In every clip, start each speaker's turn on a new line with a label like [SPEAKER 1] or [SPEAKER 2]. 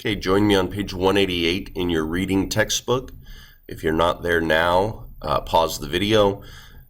[SPEAKER 1] Okay, join me on page 188 in your reading textbook. If you're not there now, pause the video,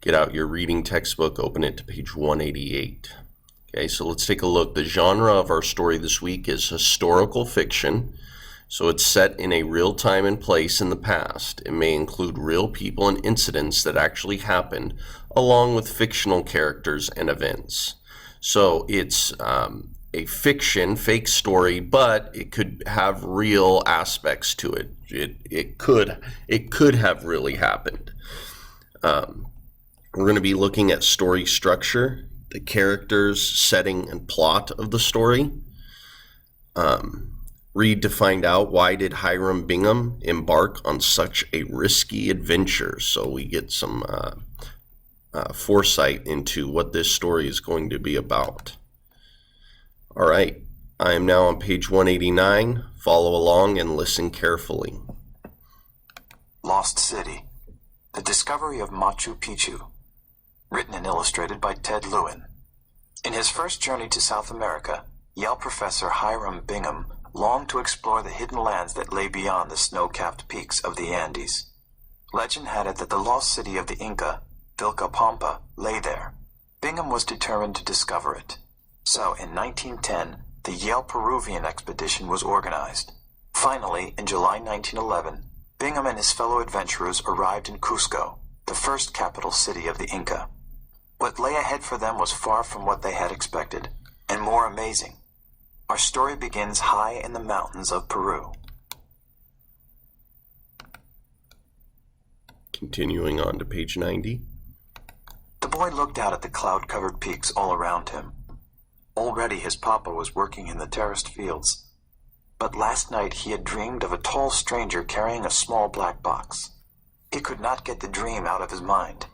[SPEAKER 1] get out your reading textbook, open it to page 188. Okay, so let's take a look. The genre of our story this week is historical fiction. So it's set in a real time and place in the past. It may include real people and incidents that actually happened, along with fictional characters and events. So it's a fiction, fake story, but it could have real aspects to it. It could have really happened. We're going to be looking at story structure, the characters, setting, and plot of the story. Read to find out, why did Hiram Bingham embark on such a risky adventure? So we get some foresight into what this story is going to be about. All right, I am now on page 189. Follow along and listen carefully.
[SPEAKER 2] Lost City, The Discovery of Machu Picchu. Written and illustrated by Ted Lewin. In his first journey to South America, Yale professor Hiram Bingham longed to explore the hidden lands that lay beyond the snow-capped peaks of the Andes. Legend had it that the lost city of the Inca, Vilcapampa, lay there. Bingham was determined to discover it. So, in 1910, the Yale-Peruvian expedition was organized. Finally, in July 1911, Bingham and his fellow adventurers arrived in Cusco, the first capital city of the Inca. What lay ahead for them was far from what they had expected, and more amazing. Our story begins high in the mountains of Peru.
[SPEAKER 1] Continuing on to page 90.
[SPEAKER 2] The boy looked out at the cloud-covered peaks all around him. Already his papa was working in the terraced fields. But last night he had dreamed of a tall stranger carrying a small black box. He could not get the dream out of his mind.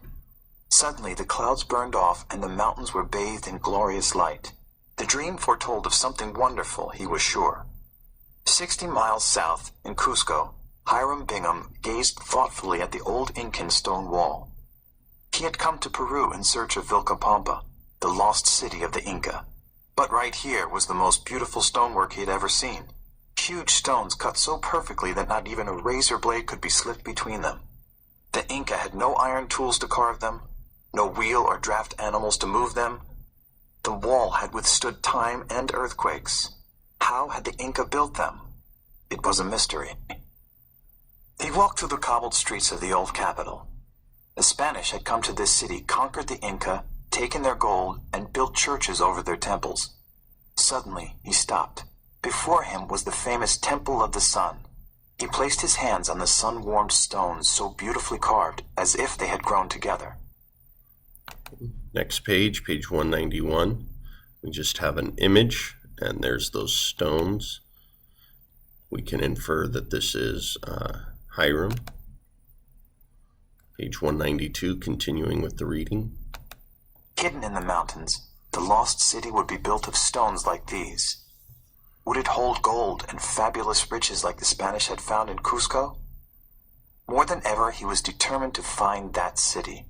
[SPEAKER 2] Suddenly the clouds burned off and the mountains were bathed in glorious light. The dream foretold of something wonderful, he was sure. 60 miles south, in Cusco, Hiram Bingham gazed thoughtfully at the old Incan stone wall. He had come to Peru in search of Vilcapampa, the lost city of the Inca. But right here was the most beautiful stonework he had ever seen. Huge stones cut so perfectly that not even a razor blade could be slipped between them. The Inca had no iron tools to carve them, no wheel or draft animals to move them. The wall had withstood time and earthquakes. How had the Inca built them? It was a mystery. He walked through the cobbled streets of the old capital. The Spanish had come to this city, conquered the Inca, taken their gold, and built churches over their temples. Suddenly, he stopped. Before him was the famous Temple of the Sun. He placed his hands on the sun-warmed stones so beautifully carved, as if they had grown together.
[SPEAKER 1] Next page, page 191. We just have an image, and there's those stones. We can infer that this is Hiram. Page 192, continuing with the reading.
[SPEAKER 2] Hidden in the mountains, the lost city would be built of stones like these. Would it hold gold and fabulous riches like the Spanish had found in Cusco? More than ever, he was determined to find that city.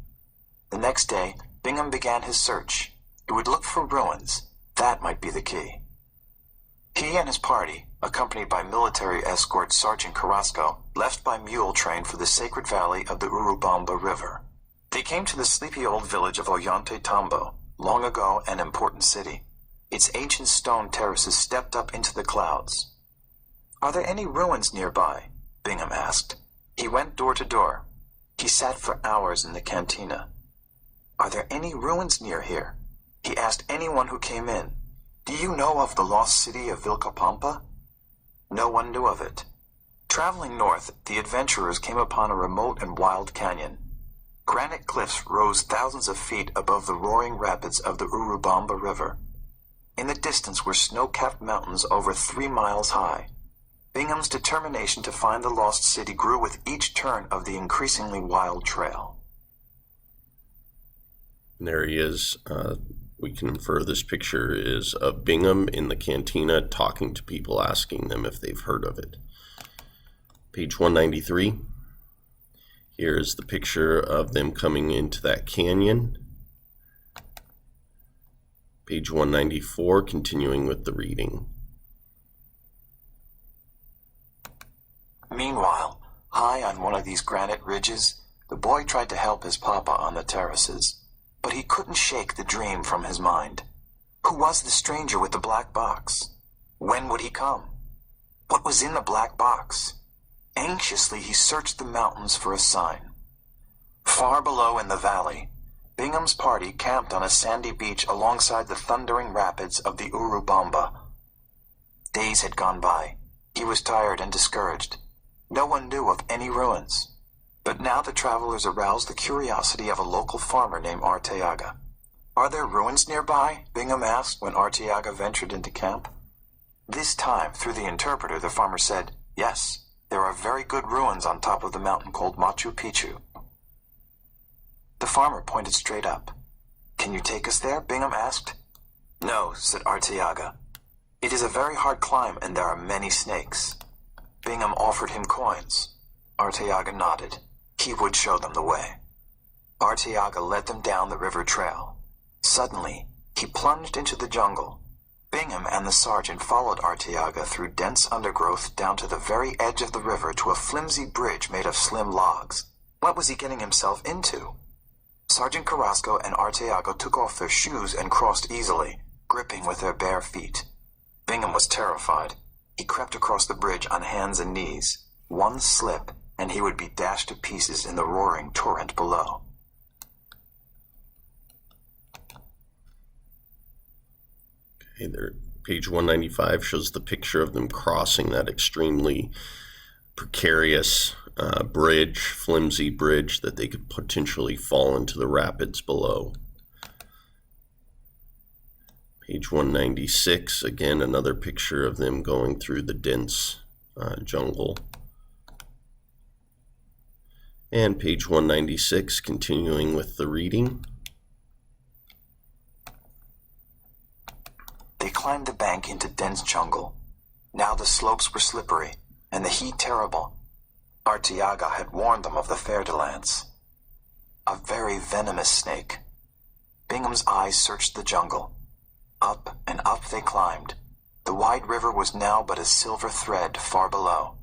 [SPEAKER 2] The next day, Bingham began his search. He would look for ruins. That might be the key. He and his party, accompanied by military escort Sergeant Carrasco, left by mule train for the sacred valley of the Urubamba River. They came to the sleepy old village of Ollante Tambo, long ago an important city. Its ancient stone terraces stepped up into the clouds. "Are there any ruins nearby?" Bingham asked. He went door to door. He sat for hours in the cantina. "Are there any ruins near here?" He asked anyone who came in. "Do you know of the lost city of Vilcapampa?" No one knew of it. Traveling north, the adventurers came upon a remote and wild canyon. Granite cliffs rose thousands of feet above the roaring rapids of the Urubamba River. In the distance were snow-capped mountains over 3 miles high. Bingham's determination to find the lost city grew with each turn of the increasingly wild trail.
[SPEAKER 1] There he is. We can infer this picture is of Bingham in the cantina talking to people, asking them if they've heard of it. Page 193. Here's the picture of them coming into that canyon. Page 194, continuing with the reading.
[SPEAKER 2] Meanwhile, high on one of these granite ridges, the boy tried to help his papa on the terraces. But he couldn't shake the dream from his mind. Who was the stranger with the black box? When would he come? What was in the black box? Anxiously, he searched the mountains for a sign. Far below in the valley, Bingham's party camped on a sandy beach alongside the thundering rapids of the Urubamba. Days had gone by. He was tired and discouraged. No one knew of any ruins. But now the travelers aroused the curiosity of a local farmer named Arteaga. "Are there ruins nearby?" Bingham asked when Arteaga ventured into camp. This time, through the interpreter, the farmer said, "Yes, there are very good ruins on top of the mountain called Machu Picchu." The farmer pointed straight up. "Can you take us there?" Bingham asked. "No," said Arteaga. "It is a very hard climb and there are many snakes." Bingham offered him coins. Arteaga nodded. He would show them the way. Arteaga led them down the river trail. Suddenly, he plunged into the jungle. Bingham and the sergeant followed Arteaga through dense undergrowth down to the very edge of the river to a flimsy bridge made of slim logs. What was he getting himself into? Sergeant Carrasco and Arteaga took off their shoes and crossed easily, gripping with their bare feet. Bingham was terrified. He crept across the bridge on hands and knees. One slip, and he would be dashed to pieces in the roaring torrent below.
[SPEAKER 1] Okay, there, page 195 shows the picture of them crossing that extremely precarious bridge, flimsy bridge that they could potentially fall into the rapids below. Page 196, again, another picture of them going through the dense jungle. And page 196, continuing with the reading.
[SPEAKER 2] They climbed the bank into dense jungle. Now the slopes were slippery, and the heat terrible. Arteaga had warned them of the fer-de-lance, a very venomous snake. Bingham's eyes searched the jungle. Up and up they climbed. The wide river was now but a silver thread far below.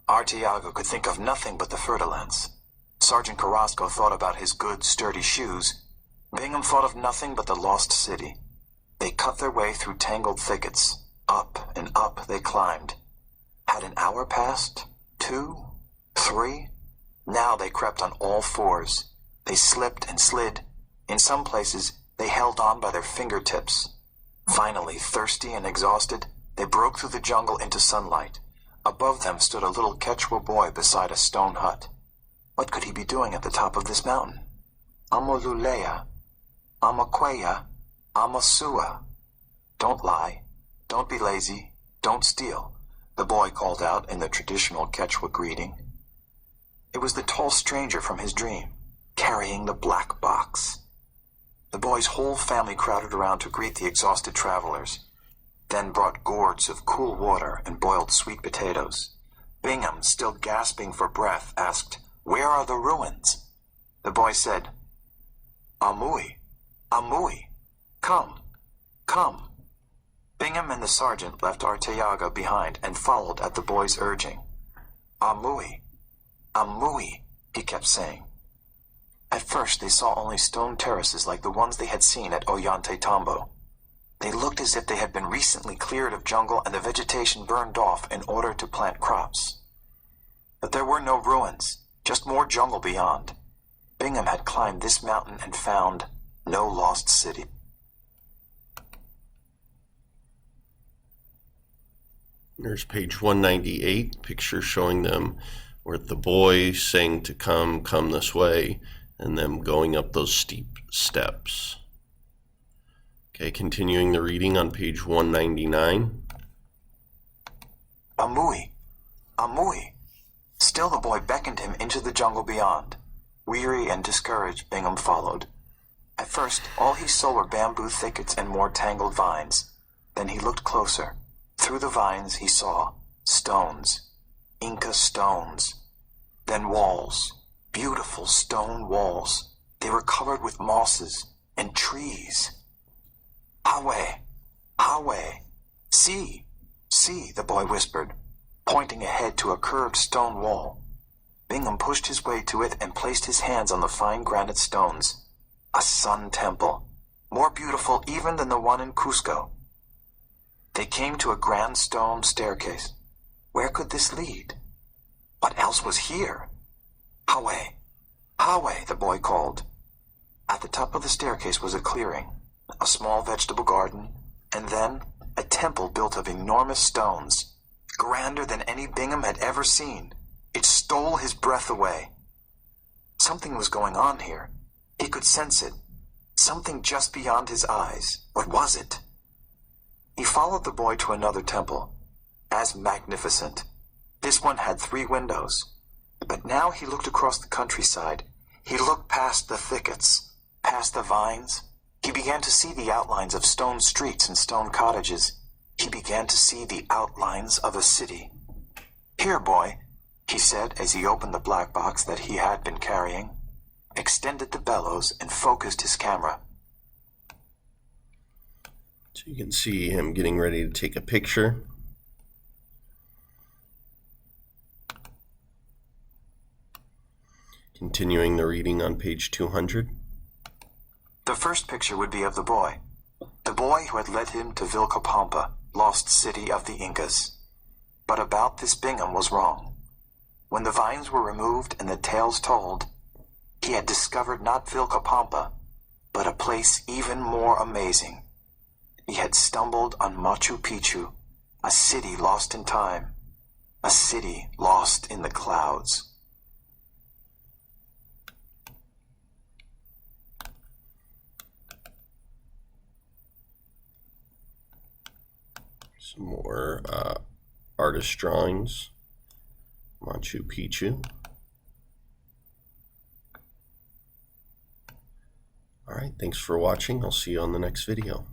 [SPEAKER 2] Arteaga could think of nothing but the fer-de-lance. Sergeant Carrasco thought about his good, sturdy shoes. Bingham thought of nothing but the lost city. They cut their way through tangled thickets. Up and up they climbed. Had an hour passed? 2? 3? Now they crept on all fours. They slipped and slid. In some places, they held on by their fingertips. Finally, thirsty and exhausted, they broke through the jungle into sunlight. Above them stood a little Quechua boy beside a stone hut. What could he be doing at the top of this mountain? Amolulea, Amaqueya, Amasua. Don't lie. Don't be lazy. Don't steal, the boy called out in the traditional Quechua greeting. It was the tall stranger from his dream, carrying the black box. The boy's whole family crowded around to greet the exhausted travelers, then brought gourds of cool water and boiled sweet potatoes. Bingham, still gasping for breath, asked, "Where are the ruins?" The boy said, "Amui, Amui, come, come." Bingham and the sergeant left Arteaga behind and followed at the boy's urging. "Amui, Amui," he kept saying. At first they saw only stone terraces like the ones they had seen at Ollantaytambo. They looked as if they had been recently cleared of jungle and the vegetation burned off in order to plant crops. But there were no ruins, just more jungle beyond. Bingham had climbed this mountain and found no lost city.
[SPEAKER 1] There's page 198, picture showing them where the boy saying to come this way, and them going up those steep steps. Okay, continuing the reading on page 199.
[SPEAKER 2] Amui, Amui. Still the boy beckoned him into the jungle beyond. Weary and discouraged, Bingham followed. At first, all he saw were bamboo thickets and more tangled vines. Then he looked closer. Through the vines he saw stones, Inca stones. Then walls, beautiful stone walls. They were covered with mosses and trees. "Hawe, Hawe, see, see," the boy whispered. pointing ahead to a curved stone wall. Bingham pushed his way to it and placed his hands on the fine granite stones. A sun temple, more beautiful even than the one in Cusco. They came to a grand stone staircase. Where could this lead? What else was here? Hawe, Hawe, the boy called. At the top of the staircase was a clearing, a small vegetable garden, and then a temple built of enormous stones, grander than any Bingham had ever seen. It stole his breath away. Something was going on here. He could sense it. Something just beyond his eyes. What was it? He followed the boy to another temple, as magnificent. This one had 3 windows. But now he looked across the countryside. He looked past the thickets, past the vines. He began to see the outlines of stone streets and stone cottages. He began to see the outlines of a city. "Here, boy," he said as he opened the black box that he had been carrying, extended the bellows, and focused his camera.
[SPEAKER 1] So you can see him getting ready to take a picture. Continuing the reading on page 200.
[SPEAKER 2] The first picture would be of the boy who had led him to Vilcapampa, lost city of the Incas. But about this Bingham was wrong. When the vines were removed and the tales told, he had discovered not Vilcapampa, but a place even more amazing. He had stumbled on Machu Picchu, a city lost in time, a city lost in the clouds.
[SPEAKER 1] Some more artist drawings. Machu Picchu. All right, thanks for watching. I'll see you on the next video.